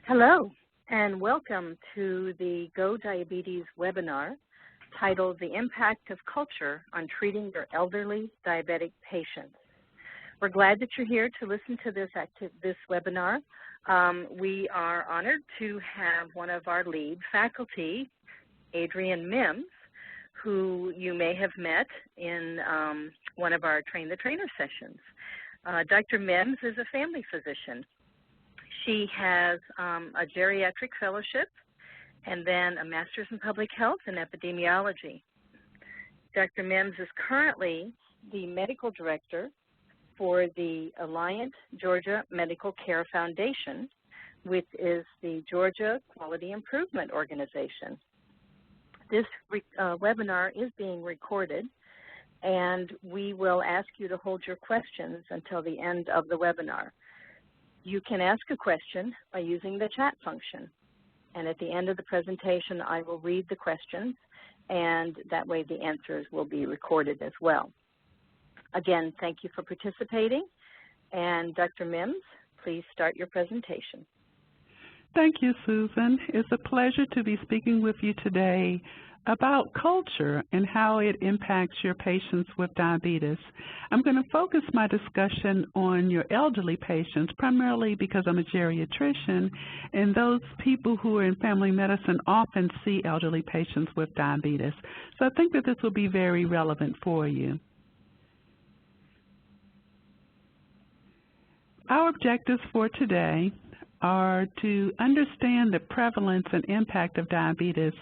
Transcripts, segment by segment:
Hello, and welcome to the Go Diabetes webinar titled The Impact of Culture on Treating Your Elderly Diabetic Patients. We're glad that you're here to listen to this webinar. We are honored to have one of our lead faculty, Adrienne Mims, who you may have met in one of our Train the Trainer sessions. Dr. Mims is a family physician. She has a geriatric fellowship and then a master's in public health and epidemiology. Dr. Mims is currently the medical director for the Alliant Georgia Medical Care Foundation, which is the Georgia Quality Improvement Organization. This webinar is being recorded, and we will ask you to hold your questions until the end of the webinar. You can ask a question by using the chat function, and at the end of the presentation, I will read the questions, and that way the answers will be recorded as well. Again, thank you for participating, and Dr. Mims, please start your presentation. Thank you, Susan. It's a pleasure to be speaking with you today about culture and how it impacts your patients with diabetes. I'm going to focus my discussion on your elderly patients, primarily because I'm a geriatrician, and those people who are in family medicine often see elderly patients with diabetes. So I think that this will be very relevant for you. Our objectives for today are to understand the prevalence and impact of diabetes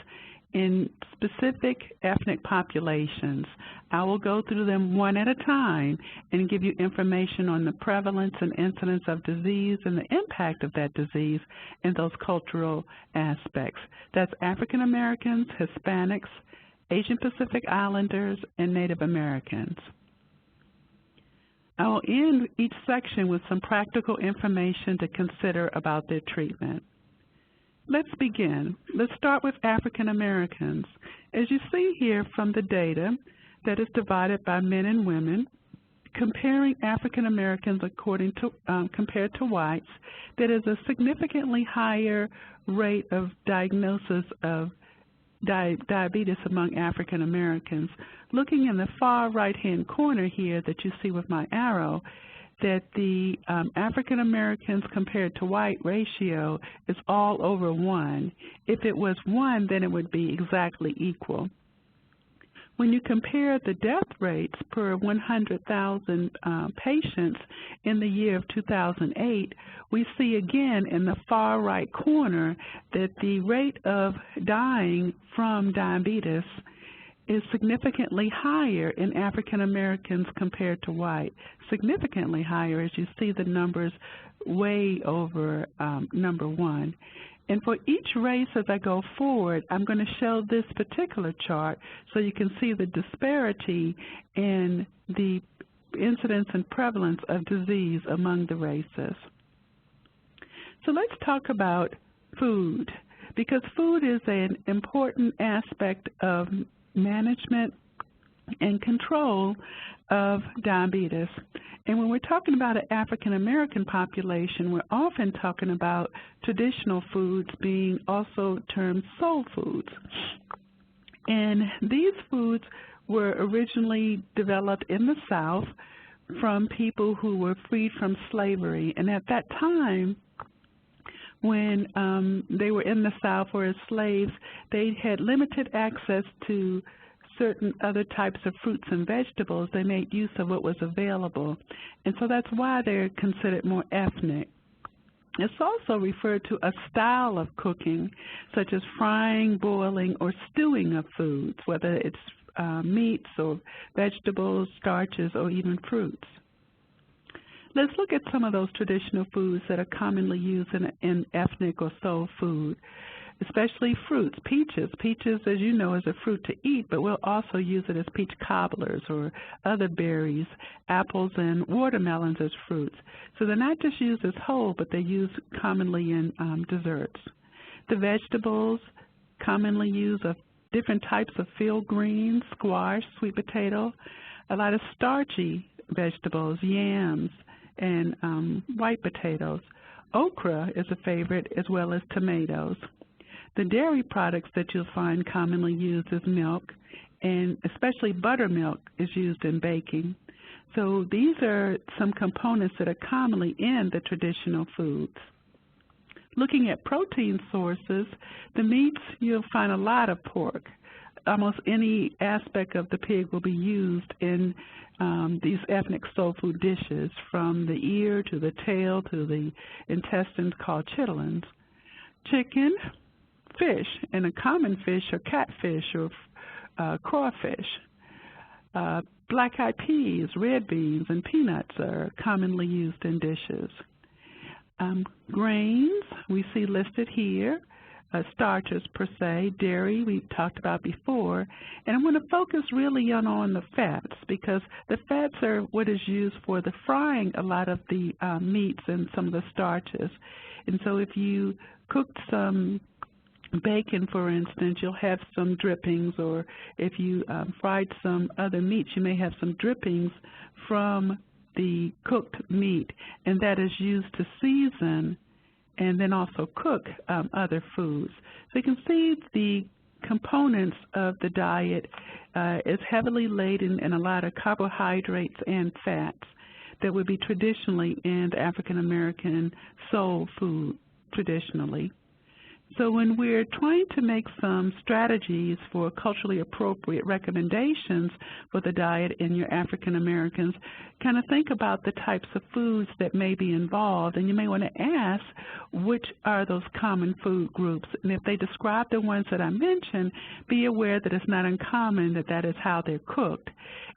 in specific ethnic populations. I will go through them one at a time and give you information on the prevalence and incidence of disease and the impact of that disease in those cultural aspects. That's African Americans, Hispanics, Asian Pacific Islanders, and Native Americans. I will end each section with some practical information to consider about their treatment. Let's begin. Let's start with African Americans. As you see here from the data that is divided by men and women, comparing African Americans compared to whites, there is a significantly higher rate of diagnosis of diabetes among African Americans. Looking in the far right-hand corner here that you see with my arrow, that the African Americans compared to white ratio is all over 1. If it was 1, then it would be exactly equal. When you compare the death rates per 100,000 patients in the year of 2008, we see again in the far right corner that the rate of dying from diabetes is significantly higher in African Americans compared to white, significantly higher as you see the numbers way over number 1. And for each race as I go forward, I'm going to show this particular chart so you can see the disparity in the incidence and prevalence of disease among the races. So let's talk about food, because food is an important aspect of management and control of diabetes. And when we're talking about an African American population, we're often talking about traditional foods being also termed soul foods. And these foods were originally developed in the South from people who were freed from slavery. And at that time, when they were in the South or as slaves, they had limited access to certain other types of fruits and vegetables. They made use of what was available. And so that's why they're considered more ethnic. It's also referred to a style of cooking, such as frying, boiling, or stewing of foods, whether it's meats or vegetables, starches, or even fruits. Let's look at some of those traditional foods that are commonly used in ethnic or soul food, especially fruits. Peaches. Peaches, as you know, is a fruit to eat, but we'll also use it as peach cobblers or other berries, apples, and watermelons as fruits. So they're not just used as whole, but they're used commonly in desserts. The vegetables commonly used of different types of field greens, squash, sweet potato, a lot of starchy vegetables, yams, and white potatoes. Okra is a favorite, as well as tomatoes. The dairy products that you'll find commonly used is milk, and especially buttermilk is used in baking. So these are some components that are commonly in the traditional foods. Looking at protein sources, the meats, you'll find a lot of pork. Almost any aspect of the pig will be used in these ethnic soul food dishes, from the ear to the tail to the intestines called chitterlings. Chicken, fish, and a common fish are catfish or crawfish. Black-eyed peas, red beans, and peanuts are commonly used in dishes. Grains, we see listed here, starches per se, dairy we talked about before, and I want to focus really on the fats, because the fats are what is used for the frying a lot of the meats and some of the starches. And so if you cooked some bacon, for instance, you'll have some drippings, or if you fried some other meats, you may have some drippings from the cooked meat, and that is used to season and then also cook other foods. So you can see the components of the diet is heavily laden in a lot of carbohydrates and fats that would be traditionally in the African American soul food traditionally. So when we're trying to make some strategies for culturally appropriate recommendations for the diet in your African Americans, kind of think about the types of foods that may be involved, and you may want to ask which are those common food groups. And if they describe the ones that I mentioned, be aware that it's not uncommon that that is how they're cooked.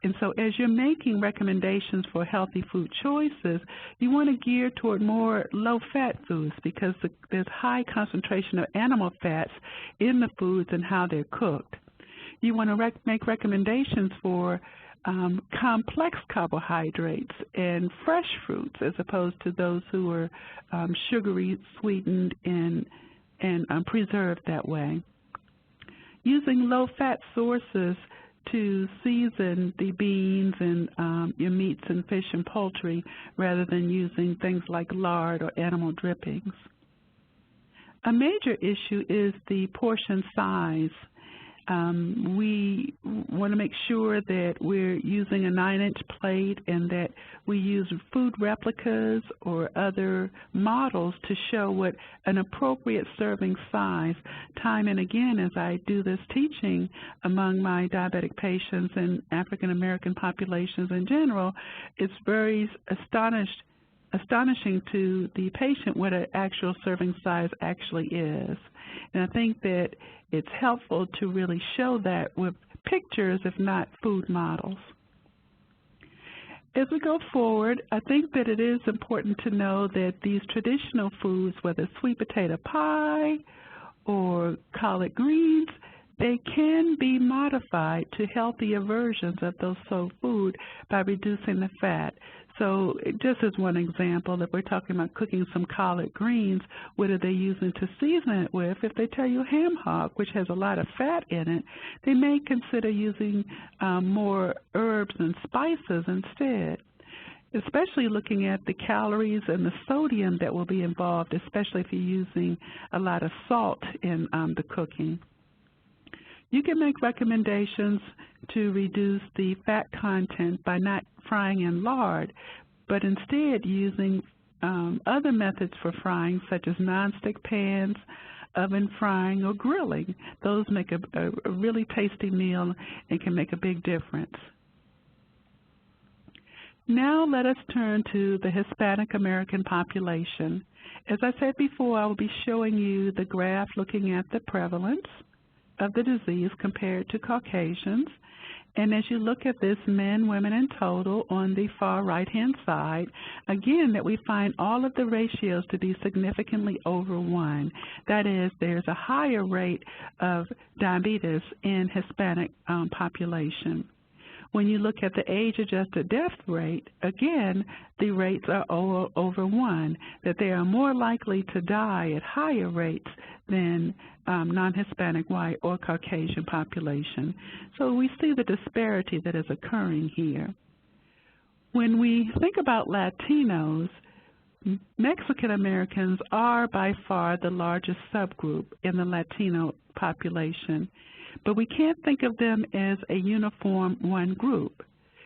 And so as you're making recommendations for healthy food choices, you want to gear toward more low-fat foods, because there's high concentration of animal fats in the foods and how they're cooked. You want to make recommendations for complex carbohydrates and fresh fruits, as opposed to those who are sugary, sweetened, and preserved that way. Using low-fat sources to season the beans and your meats and fish and poultry, rather than using things like lard or animal drippings. A major issue is the portion size. We want to make sure that we're using a 9-inch plate, and that we use food replicas or other models to show what an appropriate serving size. Time and again, as I do this teaching among my diabetic patients and African American populations in general, it's very astonishing to the patient what an actual serving size actually is. And I think that it's helpful to really show that with pictures, if not food models. As we go forward, I think that it is important to know that these traditional foods, whether sweet potato pie or collard greens, they can be modified to healthier versions of those soul food by reducing the fat. So just as one example, if we're talking about cooking some collard greens, what are they using to season it with? If they tell you ham hock, which has a lot of fat in it, they may consider using more herbs and spices instead, especially looking at the calories and the sodium that will be involved, especially if you're using a lot of salt in the cooking. You can make recommendations to reduce the fat content by not frying in lard, but instead using other methods for frying, such as nonstick pans, oven frying, or grilling. Those make a really tasty meal and can make a big difference. Now let us turn to the Hispanic American population. As I said before, I will be showing you the graph looking at the prevalence of the disease compared to Caucasians. And as you look at this, men, women in total on the far right-hand side, again, that we find all of the ratios to be significantly over 1. That is, there's a higher rate of diabetes in Hispanic population. When you look at the age-adjusted death rate, again, the rates are over 1, that they are more likely to die at higher rates than non-Hispanic, white, or Caucasian population. So we see the disparity that is occurring here. When we think about Latinos, Mexican Americans are by far the largest subgroup in the Latino population, but we can't think of them as a uniform one group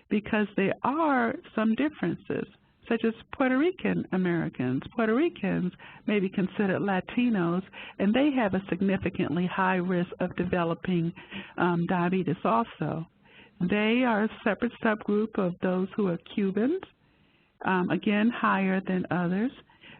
because there are some differences, such as Puerto Rican Americans. Puerto Ricans may be considered Latinos, and they have a significantly high risk of developing diabetes also. They are a separate subgroup of those who are Cubans, again, higher than others.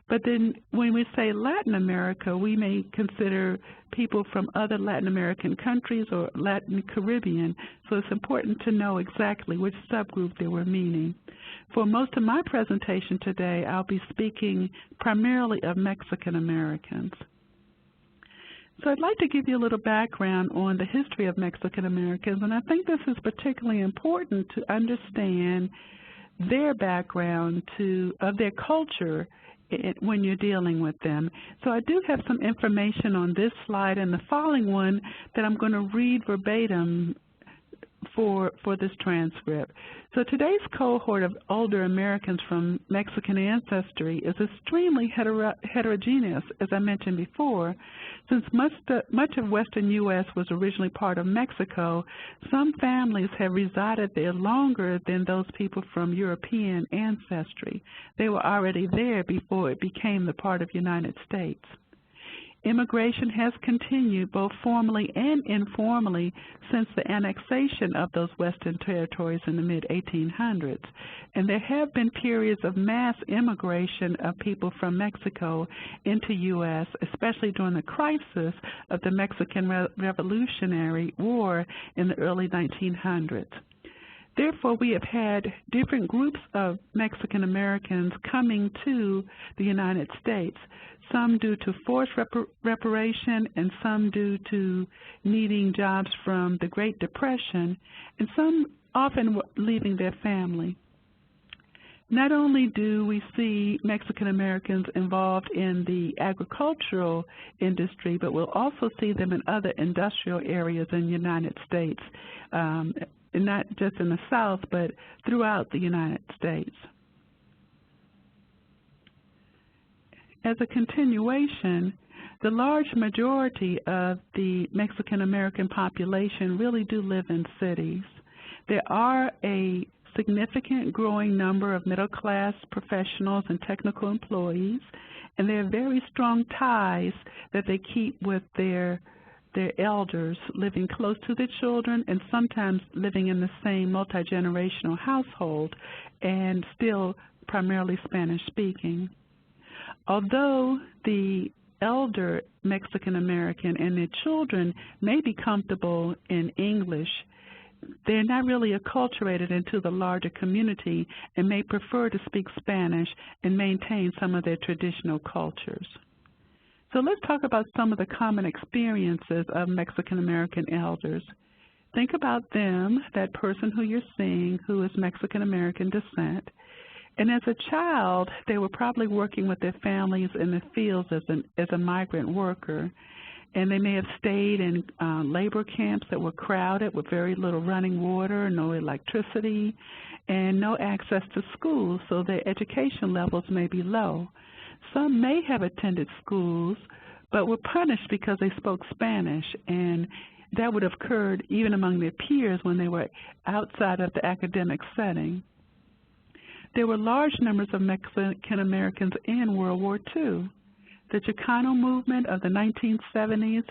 But then when we say Latin America, we may consider people from other Latin American countries or Latin Caribbean, so it's important to know exactly which subgroup they were meaning. For most of my presentation today, I'll be speaking primarily of Mexican Americans. So I'd like to give you a little background on the history of Mexican Americans, and I think this is particularly important to understand their background of their culture when you're dealing with them. So I do have some information on this slide and the following one that I'm going to read verbatim for this transcript. So today's cohort of older Americans from Mexican ancestry is extremely heterogeneous, as I mentioned before. Since much of western U.S. was originally part of Mexico, some families have resided there longer than those people from European ancestry. They were already there before it became the part of the United States. Immigration has continued both formally and informally since the annexation of those western territories in the mid-1800s, and there have been periods of mass immigration of people from Mexico into U.S., especially during the crisis of the Mexican Revolutionary War in the early 1900s. Therefore, we have had different groups of Mexican Americans coming to the United States, some due to forced reparation and some due to needing jobs from the Great Depression, and some often leaving their family. Not only do we see Mexican Americans involved in the agricultural industry, but we'll also see them in other industrial areas in the United States, and not just in the South, but throughout the United States. As a continuation, the large majority of the Mexican American population really do live in cities. There are a significant growing number of middle-class professionals and technical employees, and there are very strong ties that they keep with their elders, living close to their children and sometimes living in the same multi-generational household and still primarily Spanish-speaking. Although the elder Mexican American and their children may be comfortable in English, they're not really acculturated into the larger community and may prefer to speak Spanish and maintain some of their traditional cultures. So let's talk about some of the common experiences of Mexican American elders. Think about them, that person who you're seeing who is Mexican American descent. And as a child, they were probably working with their families in the fields as a migrant worker. And they may have stayed in labor camps that were crowded with very little running water, no electricity, and no access to schools, so their education levels may be low. Some may have attended schools, but were punished because they spoke Spanish, and that would have occurred even among their peers when they were outside of the academic setting. There were large numbers of Mexican Americans in World War II. The Chicano movement of the 1970s,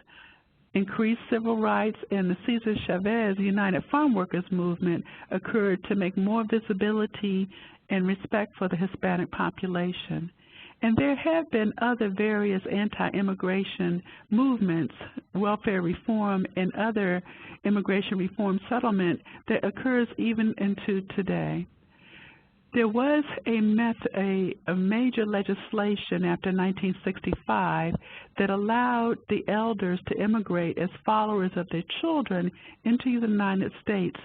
increased civil rights, and the Cesar Chavez United Farm Workers movement occurred to make more visibility and respect for the Hispanic population. And there have been other various anti-immigration movements, welfare reform, and other immigration reform settlement that occurs even into today. There was a major legislation after 1965 that allowed the elders to immigrate as followers of their children into the United States.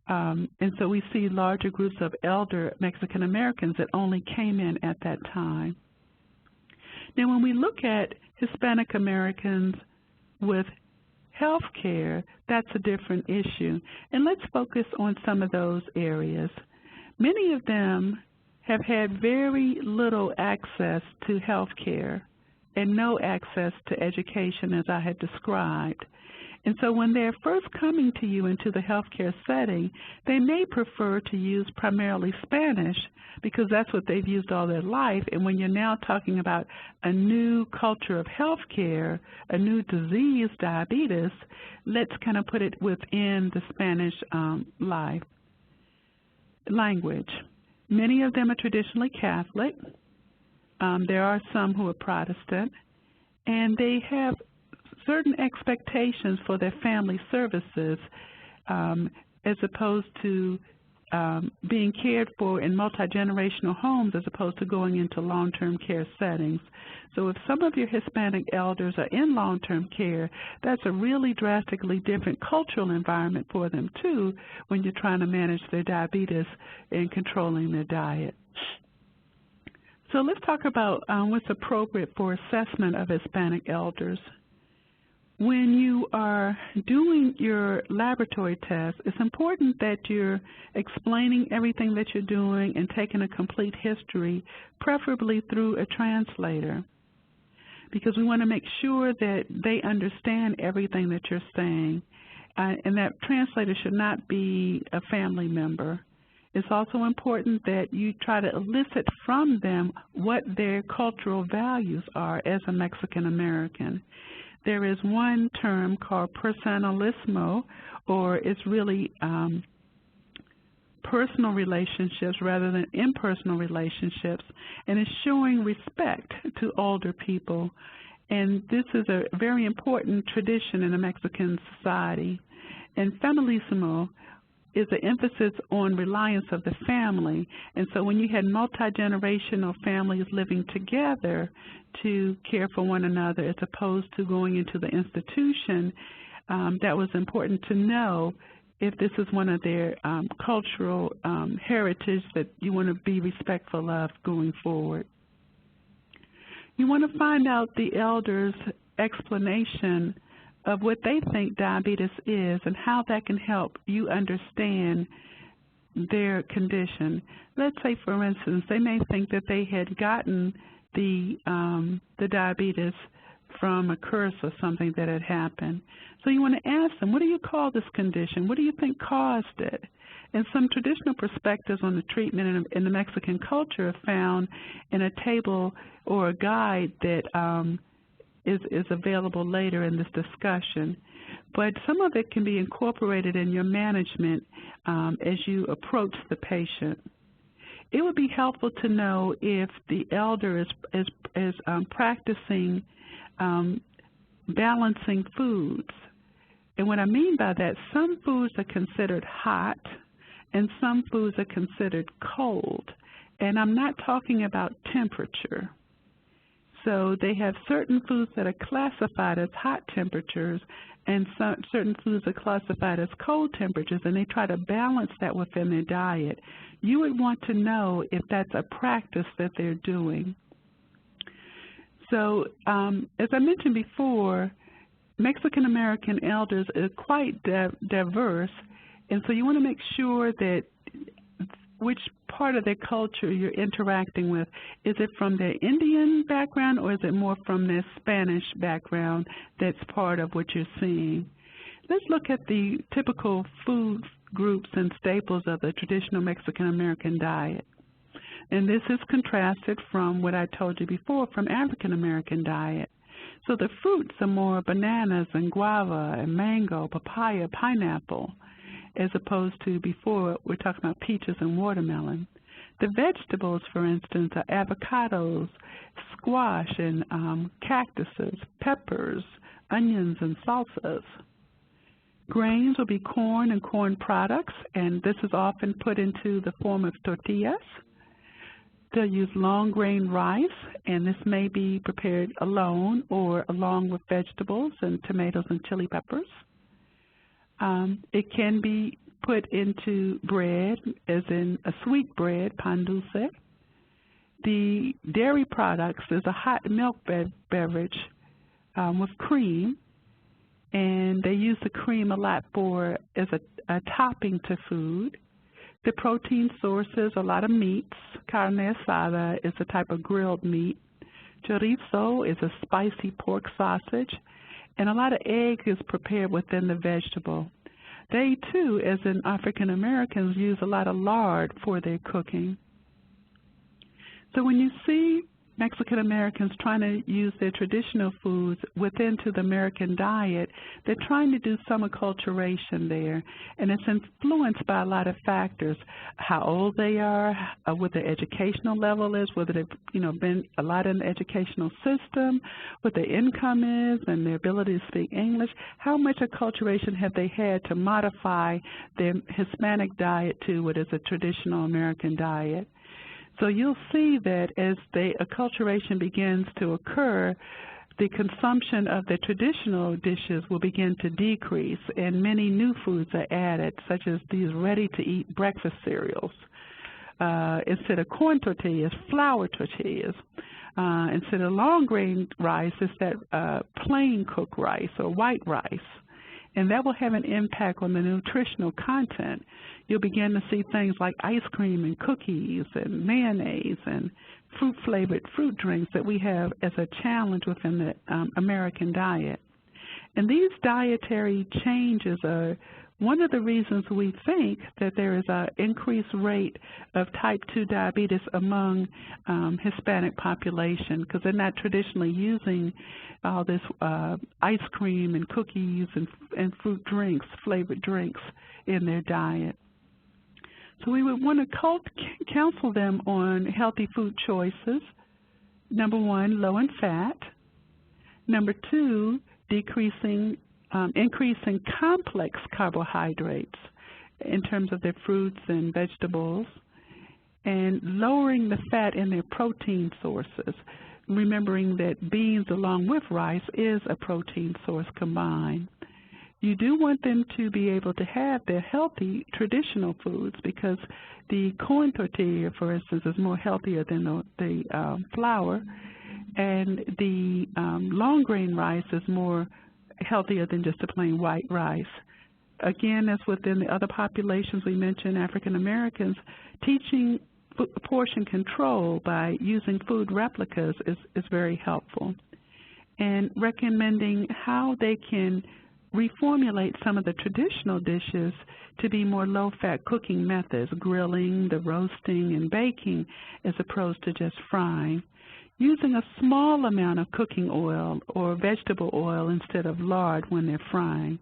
And so we see larger groups of elder Mexican Americans that only came in at that time. Now, when we look at Hispanic Americans with health care, that's a different issue. And let's focus on some of those areas. Many of them have had very little access to health care and no access to education, as I had described. And so when they're first coming to you into the healthcare setting, they may prefer to use primarily Spanish because that's what they've used all their life. And when you're now talking about a new culture of healthcare, a new disease, diabetes, let's kind of put it within the Spanish language. Many of them are traditionally Catholic. There are some who are Protestant, and they have certain expectations for their family services as opposed to being cared for in multi-generational homes as opposed to going into long-term care settings. So if some of your Hispanic elders are in long-term care, that's a really drastically different cultural environment for them too when you're trying to manage their diabetes and controlling their diet. So let's talk about what's appropriate for assessment of Hispanic elders. When you are doing your laboratory test, it's important that you're explaining everything that you're doing and taking a complete history, preferably through a translator, because we want to make sure that they understand everything that you're saying, and that translator should not be a family member. It's also important that you try to elicit from them what their cultural values are as a Mexican American. There is one term called personalismo, or it's really personal relationships rather than impersonal relationships, and it's showing respect to older people. And this is a very important tradition in a Mexican society. And familismo is an emphasis on reliance of the family. And so when you had multi-generational families living together to care for one another as opposed to going into the institution, that was important to know if this is one of their cultural heritage that you want to be respectful of going forward. You want to find out the elders' explanation of what they think diabetes is and how that can help you understand their condition. Let's say, for instance, they may think that they had gotten the diabetes from a curse or something that had happened. So you want to ask them, what do you call this condition? What do you think caused it? And some traditional perspectives on the treatment in the Mexican culture are found in a table or a guide that is available later in this discussion. But some of it can be incorporated in your management as you approach the patient. It would be helpful to know if the elder is practicing balancing foods. And what I mean by that, some foods are considered hot and some foods are considered cold. And I'm not talking about temperature. So they have certain foods that are classified as hot temperatures and certain foods are classified as cold temperatures, and they try to balance that within their diet. You would want to know if that's a practice that they're doing. So as I mentioned before, Mexican American elders are quite diverse, and so you want to make sure that which part of their culture you're interacting with. Is it from their Indian background or is it more from their Spanish background that's part of what you're seeing? Let's look at the typical food groups and staples of the traditional Mexican American diet. And this is contrasted from what I told you before from African American diet. So the fruits are more bananas and guava and mango, papaya, pineapple, as opposed to before we're talking about peaches and watermelon. The vegetables, for instance, are avocados, squash, and cactuses, peppers, onions, and salsas. Grains will be corn and corn products, and this is often put into the form of tortillas. They'll use long grain rice, and this may be prepared alone or along with vegetables and tomatoes and chili peppers. It can be put into bread, as in a sweet bread, pan dulce. The dairy products is a hot milk beverage with cream, and they use the cream a lot as a topping to food. The protein sources, a lot of meats. Carne asada is a type of grilled meat. Chorizo is a spicy pork sausage. And a lot of egg is prepared within the vegetable. They, too, as in African Americans, use a lot of lard for their cooking. So when you see Mexican Americans trying to use their traditional foods within to the American diet, they're trying to do some acculturation there, and it's influenced by a lot of factors: how old they are, what their educational level is, whether they've been a lot in the educational system, what their income is, and their ability to speak English. How much acculturation have they had to modify their Hispanic diet to what is a traditional American diet? So you'll see that as the acculturation begins to occur, the consumption of the traditional dishes will begin to decrease, and many new foods are added, such as these ready-to-eat breakfast cereals. Instead of corn tortillas, flour tortillas. Instead of long grain rice, it's that plain cooked rice or white rice. And that will have an impact on the nutritional content. You'll begin to see things like ice cream and cookies and mayonnaise and fruit-flavored fruit drinks that we have as a challenge within the American diet. And these dietary changes are one of the reasons we think that there is an increased rate of type 2 diabetes among Hispanic population, because they're not traditionally using all this ice cream and cookies and fruit drinks, flavored drinks in their diet. So we would want to counsel them on healthy food choices. Number one, low in fat. Number two, increasing complex carbohydrates in terms of their fruits and vegetables, and lowering the fat in their protein sources, remembering that beans along with rice is a protein source combined. You do want them to be able to have their healthy traditional foods, because the corn tortilla, for instance, is more healthier than the flour, and the long grain rice is more healthier than just a plain white rice. Again, as within the other populations we mentioned, African Americans, teaching portion control by using food replicas is very helpful, and recommending how they can reformulate some of the traditional dishes to be more low-fat cooking methods, grilling, the roasting, and baking, as opposed to just frying. Using a small amount of cooking oil or vegetable oil instead of lard when they're frying.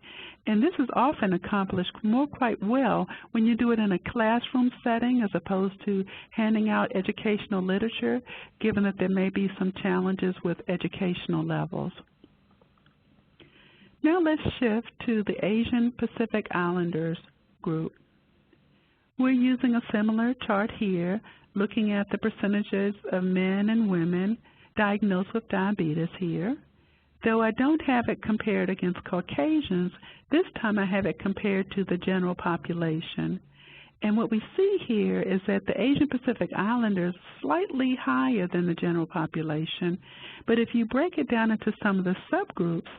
And this is often accomplished quite well when you do it in a classroom setting as opposed to handing out educational literature, given that there may be some challenges with educational levels. Now let's shift to the Asian Pacific Islanders group. We're using a similar chart here, looking at the percentages of men and women diagnosed with diabetes here. Though I don't have it compared against Caucasians, this time I have it compared to the general population. And what we see here is that the Asian Pacific Islanders are slightly higher than the general population, but if you break it down into some of the subgroups,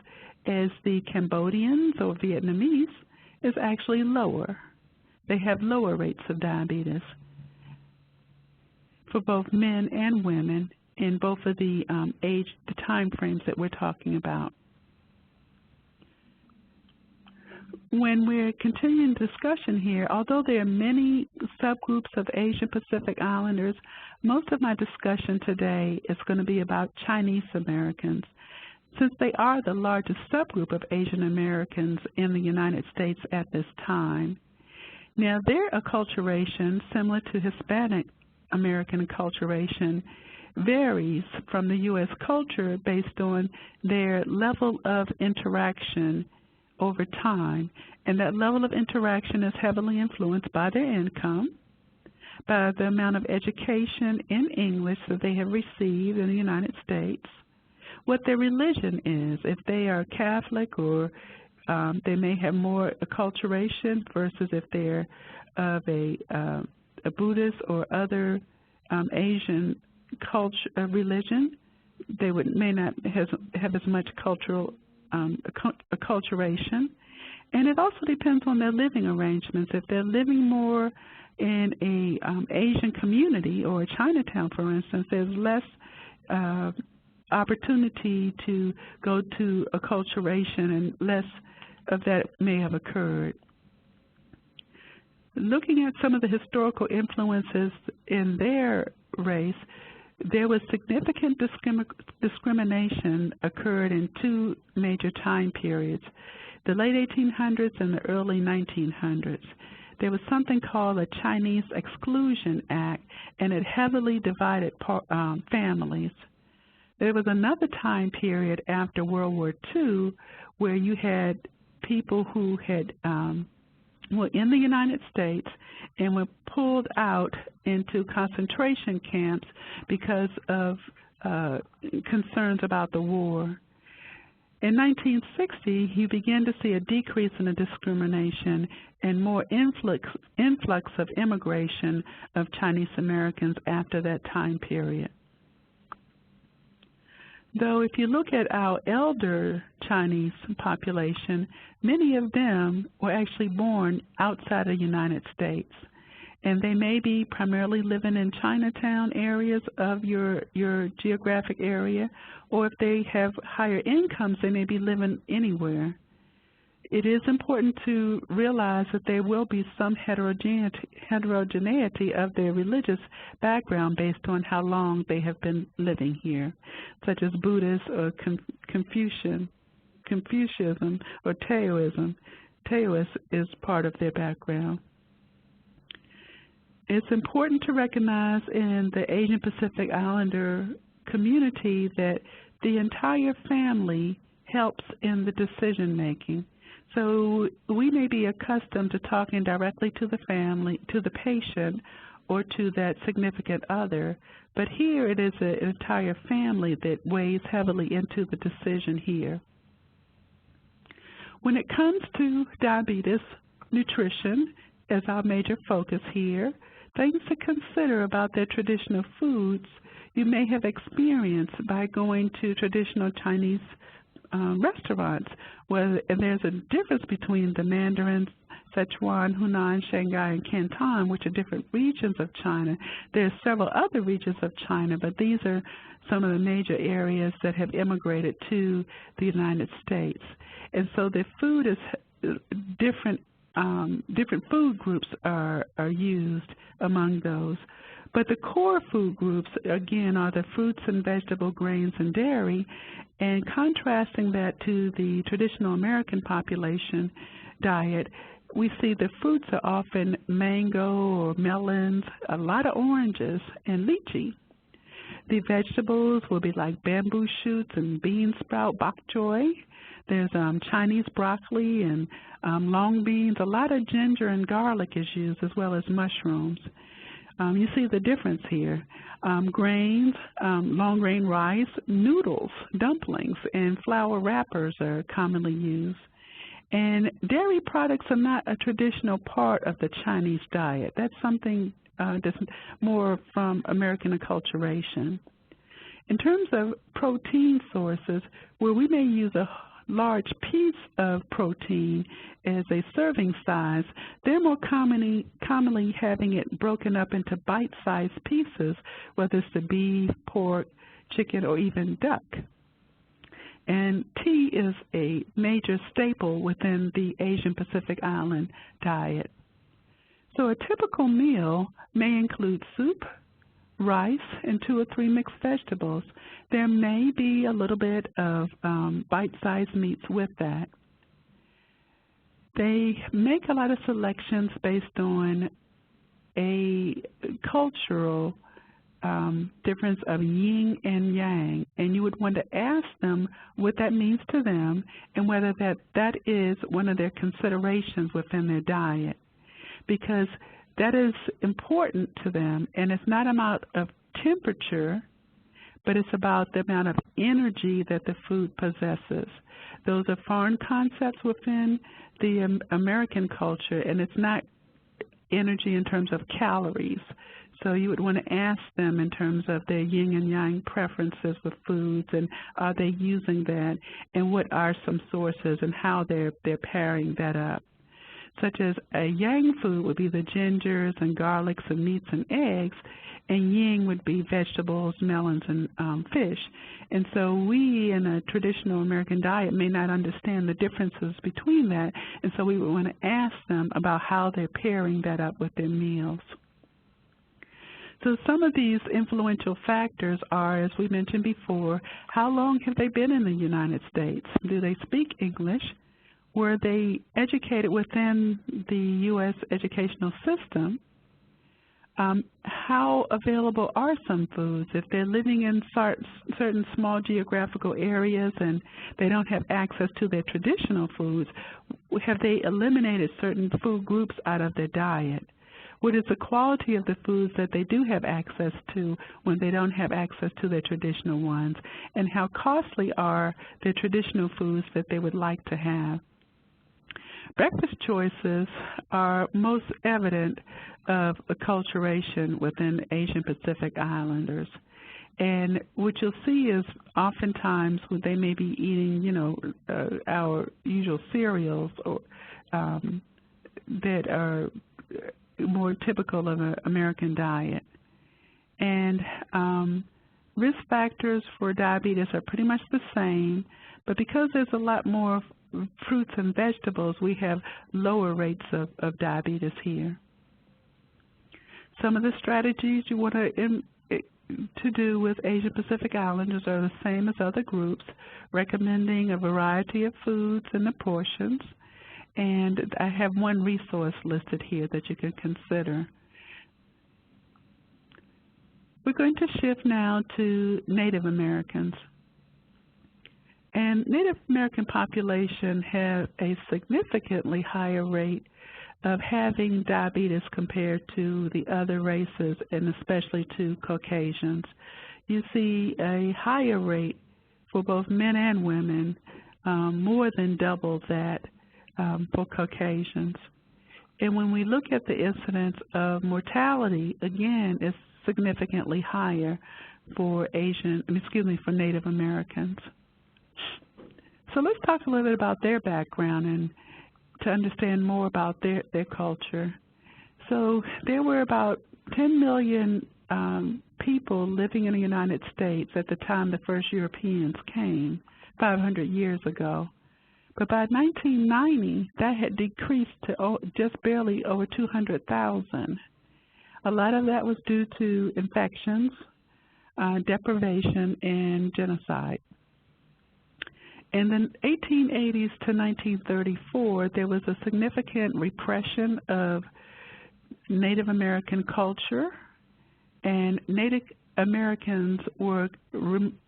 as the Cambodians or Vietnamese is actually lower. They have lower rates of diabetes for both men and women in both of the time frames that we're talking about. When we're continuing discussion here, although there are many subgroups of Asian Pacific Islanders, most of my discussion today is going to be about Chinese Americans, since they are the largest subgroup of Asian Americans in the United States at this time. Now, their acculturation, similar to Hispanic American acculturation, varies from the U.S. culture based on their level of interaction over time, and that level of interaction is heavily influenced by their income, by the amount of education in English that they have received in the United States, what their religion is, if they are Catholic, or they may have more acculturation versus if they're of a Buddhist or other Asian culture religion. They may not have as much cultural acculturation. And it also depends on their living arrangements. If they're living more in a Asian community or a Chinatown, for instance, there's less opportunity to go to acculturation, and less of that may have occurred. Looking at some of the historical influences in their race, there was significant discrimination occurred in two major time periods, the late 1800s and the early 1900s. There was something called the Chinese Exclusion Act, and it heavily divided families. There was another time period after World War II where you had people who had were in the United States and were pulled out into concentration camps because of concerns about the war. In 1960, you began to see a decrease in the discrimination and more influx of immigration of Chinese Americans after that time period. Though if you look at our elder Chinese population, many of them were actually born outside of the United States. And they may be primarily living in Chinatown areas of your geographic area, or if they have higher incomes, they may be living anywhere. It is important to realize that there will be some heterogeneity of their religious background based on how long they have been living here, such as Buddhist or Confucianism or Taoism. Taoist is part of their background. It's important to recognize in the Asian Pacific Islander community that the entire family helps in the decision making. So we may be accustomed to talking directly to the family, to the patient, or to that significant other, but here it is an entire family that weighs heavily into the decision here. When it comes to diabetes, nutrition as our major focus here, things to consider about their traditional foods you may have experienced by going to traditional Chinese restaurants, where there's a difference between the Mandarin, Sichuan, Hunan, Shanghai, and Canton, which are different regions of China. There are several other regions of China, but these are some of the major areas that have immigrated to the United States. And so the food is different. Different food groups are used among those. But the core food groups, again, are the fruits and vegetable, grains, and dairy, and contrasting that to the traditional American population diet, we see the fruits are often mango or melons, a lot of oranges, and lychee. The vegetables will be like bamboo shoots and bean sprout, bok choy. There's Chinese broccoli and long beans. A lot of ginger and garlic is used, as well as mushrooms. You see the difference here. Grains, long grain rice, noodles, dumplings, and flour wrappers are commonly used. And dairy products are not a traditional part of the Chinese diet. That's something that's more from American acculturation. In terms of protein sources, where we may use a large piece of protein as a serving size, they're more commonly having it broken up into bite-sized pieces, whether it's the beef, pork, chicken, or even duck. And tea is a major staple within the Asian Pacific Island diet. So a typical meal may include soup, rice, and 2 or 3 mixed vegetables. There may be a little bit of bite-sized meats with that. They make a lot of selections based on a cultural difference of yin and yang, and you would want to ask them what that means to them and whether that is one of their considerations within their diet, because that is important to them, and it's not about of temperature, but it's about the amount of energy that the food possesses. Those are foreign concepts within the American culture, and it's not energy in terms of calories. So you would want to ask them in terms of their yin and yang preferences with foods, and are they using that, and what are some sources and how they're pairing that up. such as a yang food would be the gingers and garlics and meats and eggs, and yin would be vegetables, melons, and fish. And so we in a traditional American diet may not understand the differences between that, and so we would want to ask them about how they're pairing that up with their meals. So some of these influential factors are, as we mentioned before, how long have they been in the United States? Do they speak English? Were they educated within the U.S. educational system? How available are some foods? If they're living in certain small geographical areas and they don't have access to their traditional foods, have they eliminated certain food groups out of their diet? What is the quality of the foods that they do have access to when they don't have access to their traditional ones? And how costly are their traditional foods that they would like to have? Breakfast choices are most evident of acculturation within Asian Pacific Islanders. And what you'll see is oftentimes they may be eating, our usual cereals or that are more typical of an American diet. And risk factors for diabetes are pretty much the same, but because there's a lot more fruits and vegetables, we have lower rates of diabetes here. Some of the strategies you want to do with Asia Pacific Islanders are the same as other groups, recommending a variety of foods and the portions. And I have one resource listed here that you can consider. We're going to shift now to Native Americans. And Native American population have a significantly higher rate of having diabetes compared to the other races, and especially to Caucasians. You see a higher rate for both men and women, more than double that for Caucasians. And when we look at the incidence of mortality, again, it's significantly higher for for Native Americans. So let's talk a little bit about their background and to understand more about their culture. So there were about 10 million people living in the United States at the time the first Europeans came, 500 years ago. But by 1990, that had decreased to just barely over 200,000. A lot of that was due to infections, deprivation, and genocide. In the 1880s to 1934, there was a significant repression of Native American culture, and Native Americans were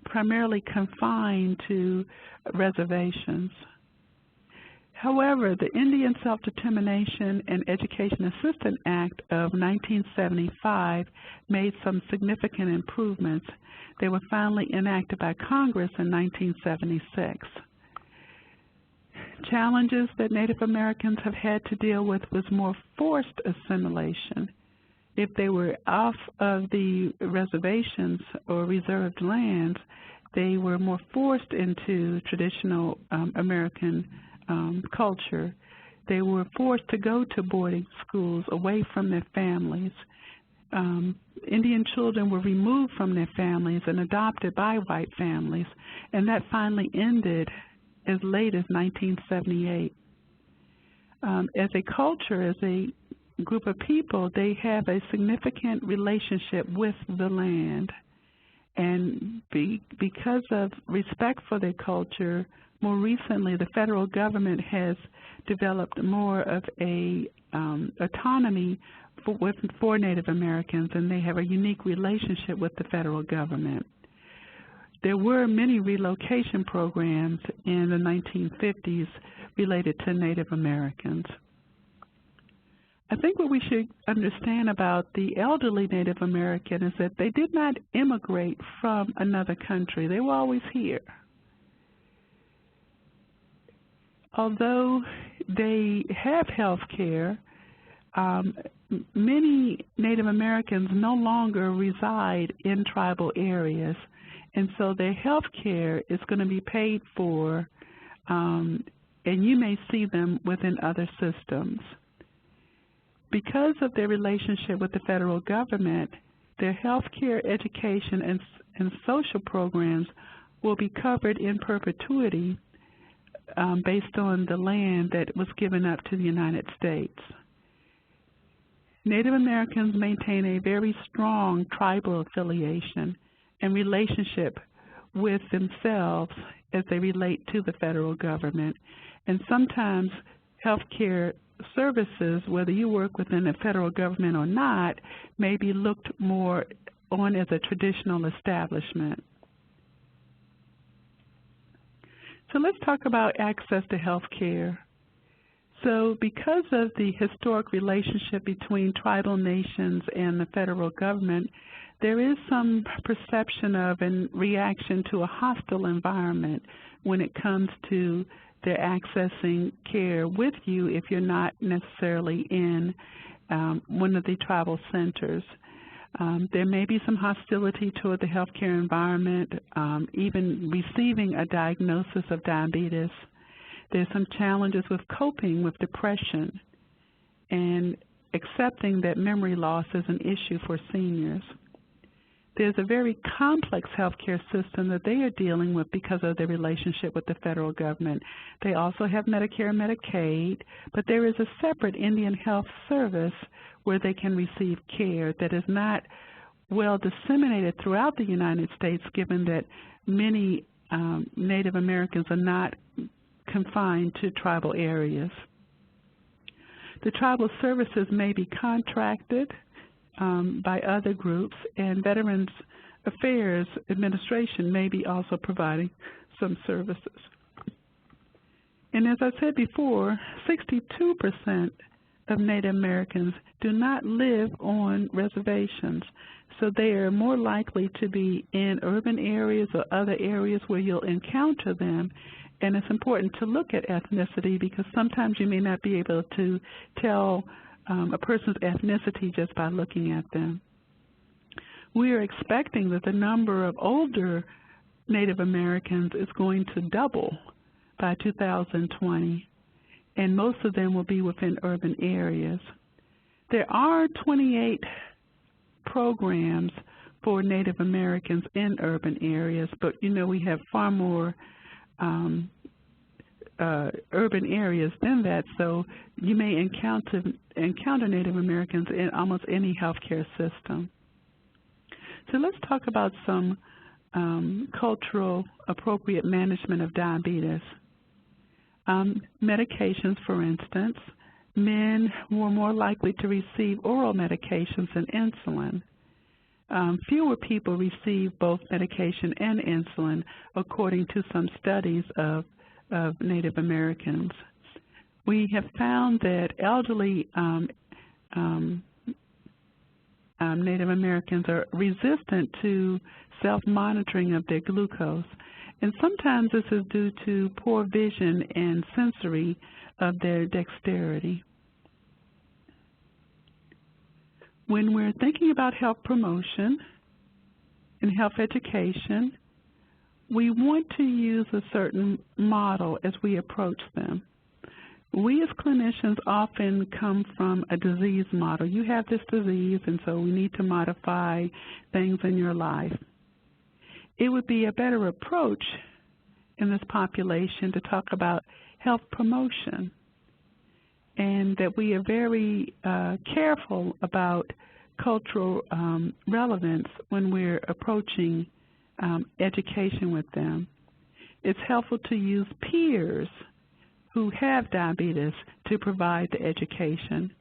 primarily confined to reservations. However, the Indian Self-Determination and Education Assistance Act of 1975 made some significant improvements. They were finally enacted by Congress in 1976. Challenges that Native Americans have had to deal with was more forced assimilation. If they were off of the reservations or reserved lands, they were more forced into traditional American culture. They were forced to go to boarding schools away from their families. Indian children were removed from their families and adopted by white families, and that finally ended as late as 1978. As a culture, as a group of people, they have a significant relationship with the land. And because of respect for their culture, more recently the federal government has developed more of a autonomy for Native Americans, and they have a unique relationship with the federal government. There were many relocation programs in the 1950s related to Native Americans. I think what we should understand about the elderly Native American is that they did not immigrate from another country. They were always here. Although they have health care, many Native Americans no longer reside in tribal areas, and so their health care is going to be paid for and you may see them within other systems. Because of their relationship with the federal government, their health care, education, and social programs will be covered in perpetuity based on the land that was given up to the United States. Native Americans maintain a very strong tribal affiliation and relationship with themselves as they relate to the federal government. And sometimes health care services, whether you work within the federal government or not, may be looked more on as a traditional establishment. So let's talk about access to health care. So because of the historic relationship between tribal nations and the federal government, there is some perception of and reaction to a hostile environment when it comes to their accessing care with you if you're not necessarily in one of the tribal centers. There may be some hostility toward the healthcare environment, even receiving a diagnosis of diabetes. There's some challenges with coping with depression and accepting that memory loss is an issue for seniors. There's a very complex healthcare system that they are dealing with because of their relationship with the federal government. They also have Medicare and Medicaid, but there is a separate Indian Health Service where they can receive care that is not well disseminated throughout the United States, given that many Native Americans are not confined to tribal areas. The tribal services may be contracted by other groups, and Veterans Affairs Administration may be also providing some services. And as I said before, 62% of Native Americans do not live on reservations, so they are more likely to be in urban areas or other areas where you'll encounter them. And it's important to look at ethnicity because sometimes you may not be able to tell a person's ethnicity just by looking at them. We are expecting that the number of older Native Americans is going to double by 2020, and most of them will be within urban areas. There are 28 programs for Native Americans in urban areas, but you know we have far more urban areas than that, so you may encounter Native Americans in almost any healthcare system. So let's talk about some cultural appropriate management of diabetes. Medications, for instance, men were more likely to receive oral medications than insulin. Fewer people receive both medication and insulin, according to some studies of Native Americans. We have found that elderly Native Americans are resistant to self-monitoring of their glucose, and sometimes this is due to poor vision and sensory of their dexterity. When we're thinking about health promotion and health education, we want to use a certain model as we approach them. We as clinicians often come from a disease model. You have this disease, and so we need to modify things in your life. It would be a better approach in this population to talk about health promotion, and that we are very careful about cultural relevance when we're approaching education with them. It's helpful to use peers who have diabetes to provide the education,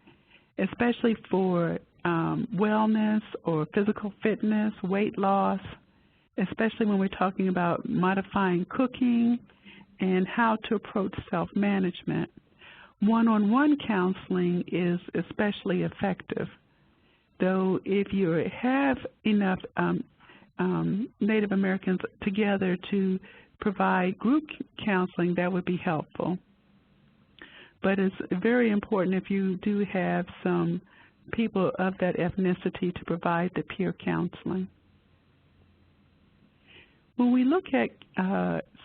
especially for wellness or physical fitness, weight loss, especially when we're talking about modifying cooking and how to approach self-management. One-on-one counseling is especially effective, though if you have enough Native Americans together to provide group counseling, that would be helpful. But it's very important if you do have some people of that ethnicity to provide the peer counseling. When we look at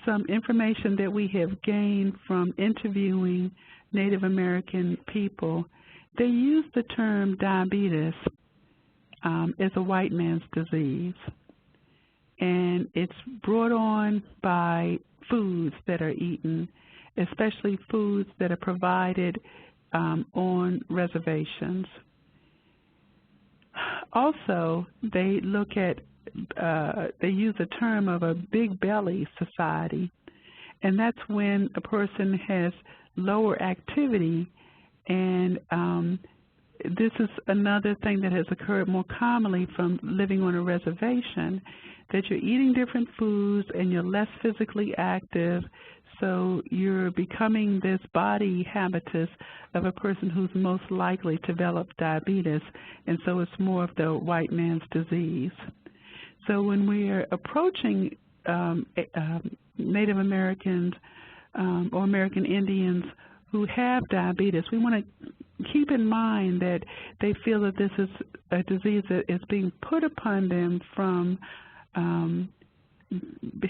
some information that we have gained from interviewing Native American people, they use the term diabetes as a white man's disease. And it's brought on by foods that are eaten, especially foods that are provided on reservations. Also, they look at, they use a term of a big belly society, and that's when a person has lower activity, and this is another thing that has occurred more commonly from living on a reservation, that you're eating different foods and you're less physically active, so you're becoming this body habitus of a person who's most likely to develop diabetes, and so it's more of the white man's disease. So when we're approaching Native Americans or American Indians who have diabetes, we want to keep in mind that they feel that this is a disease that is being put upon them from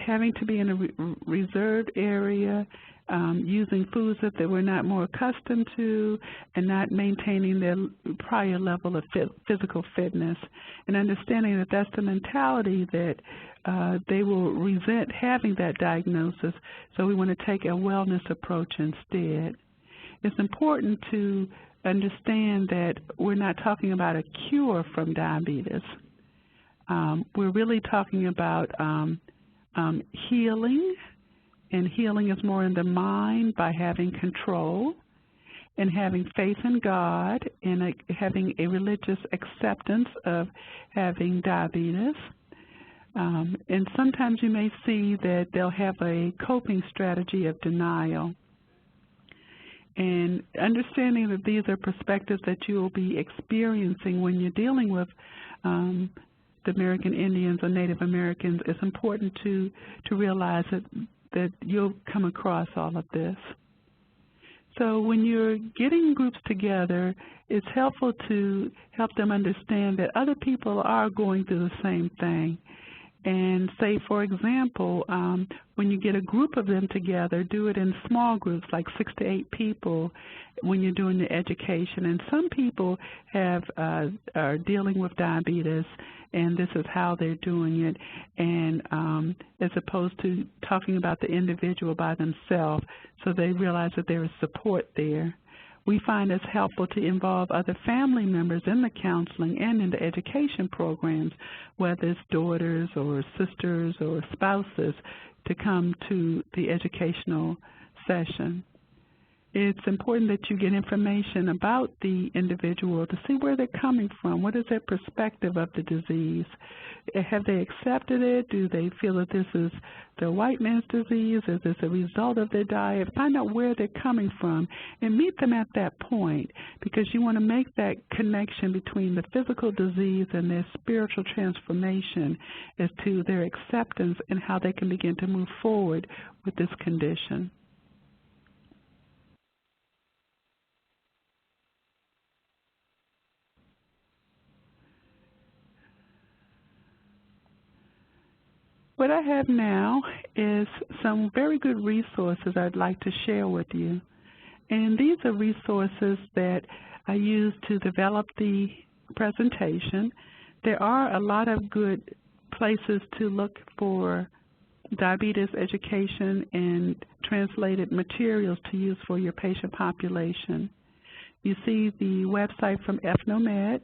having to be in a reserved area, using foods that they were not more accustomed to, and not maintaining their prior level of physical fitness, and understanding that that's the mentality that they will resent having that diagnosis, so we want to take a wellness approach instead. It's important to understand that we're not talking about a cure from diabetes. We're really talking about healing, and healing is more in the mind by having control and having faith in God and having a religious acceptance of having diabetes. And sometimes you may see that they'll have a coping strategy of denial. And understanding that these are perspectives that you will be experiencing when you're dealing with the American Indians or Native Americans, it's important to realize that you'll come across all of this. So when you're getting groups together, it's helpful to help them understand that other people are going through the same thing. And say, for example, when you get a group of them together, do it in small groups, like 6 to 8 people, when you're doing the education. And some people are dealing with diabetes, and this is how they're doing it, and as opposed to talking about the individual by themselves, so they realize that there is support there. We find it's helpful to involve other family members in the counseling and in the education programs, whether it's daughters or sisters or spouses, to come to the educational session. It's important that you get information about the individual to see where they're coming from. What is their perspective of the disease? Have they accepted it? Do they feel that this is the white man's disease? Is this a result of their diet? Find out where they're coming from and meet them at that point, because you want to make that connection between the physical disease and their spiritual transformation as to their acceptance and how they can begin to move forward with this condition. What I have now is some very good resources I'd like to share with you. And these are resources that I use to develop the presentation. There are a lot of good places to look for diabetes education and translated materials to use for your patient population. You see the website from FNOMED.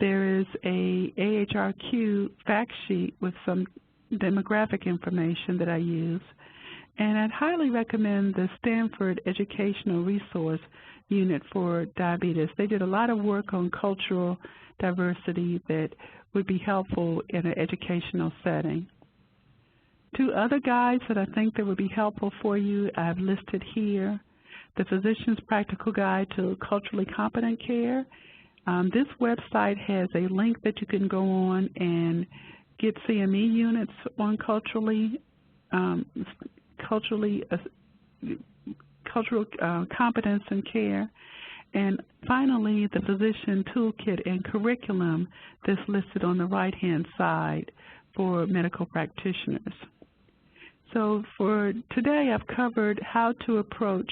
There is a AHRQ fact sheet with some demographic information that I use. And I'd highly recommend the Stanford Educational Resource Unit for Diabetes. They did a lot of work on cultural diversity that would be helpful in an educational setting. 2 other guides that I think that would be helpful for you I've listed here. The Physician's Practical Guide to Culturally Competent Care. This website has a link that you can go on and get CME units on cultural competence and care. And finally, the Physician Toolkit and Curriculum that's listed on the right-hand side for medical practitioners. So for today, I've covered how to approach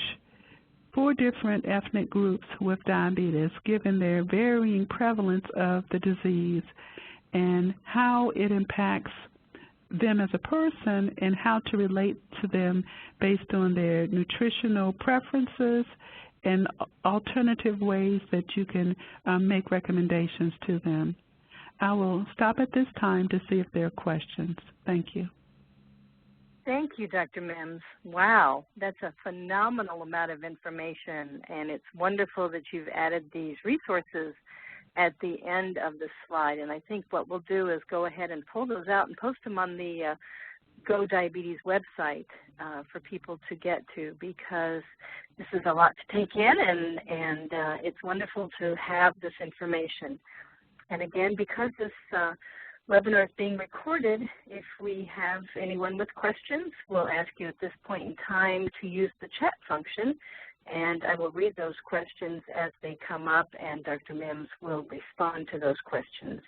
4 different ethnic groups with diabetes, given their varying prevalence of the disease and how it impacts them as a person and how to relate to them based on their nutritional preferences and alternative ways that you can make recommendations to them. I will stop at this time to see if there are questions. Thank you. Thank you, Dr. Mims. Wow, that's a phenomenal amount of information, and it's wonderful that you've added these resources at the end of the slide. And I think what we'll do is go ahead and pull those out and post them on the Go Diabetes website for people to get to, because this is a lot to take in, and it's wonderful to have this information. And again, because this webinar is being recorded, if we have anyone with questions, we'll ask you at this point in time to use the chat function, and I will read those questions as they come up, and Dr. Mims will respond to those questions.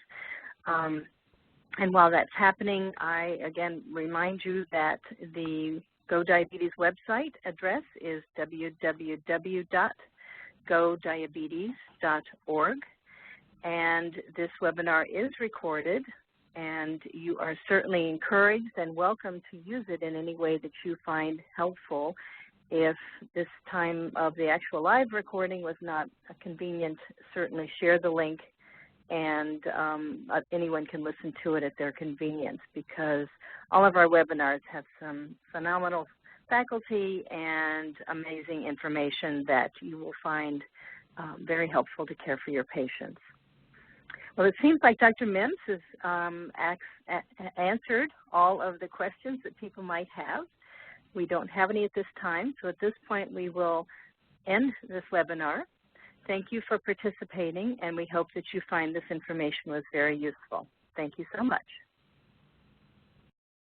And while that's happening, I again remind you that the Go Diabetes website address is www.godiabetes.org, and this webinar is recorded, and you are certainly encouraged and welcome to use it in any way that you find helpful. If this time of the actual live recording was not convenient, certainly share the link, and anyone can listen to it at their convenience, because all of our webinars have some phenomenal faculty and amazing information that you will find very helpful to care for your patients. Well, it seems like Dr. Mims has answered all of the questions that people might have. We don't have any at this time, so at this point we will end this webinar. Thank you for participating, and we hope that you find this information was very useful. Thank you so much.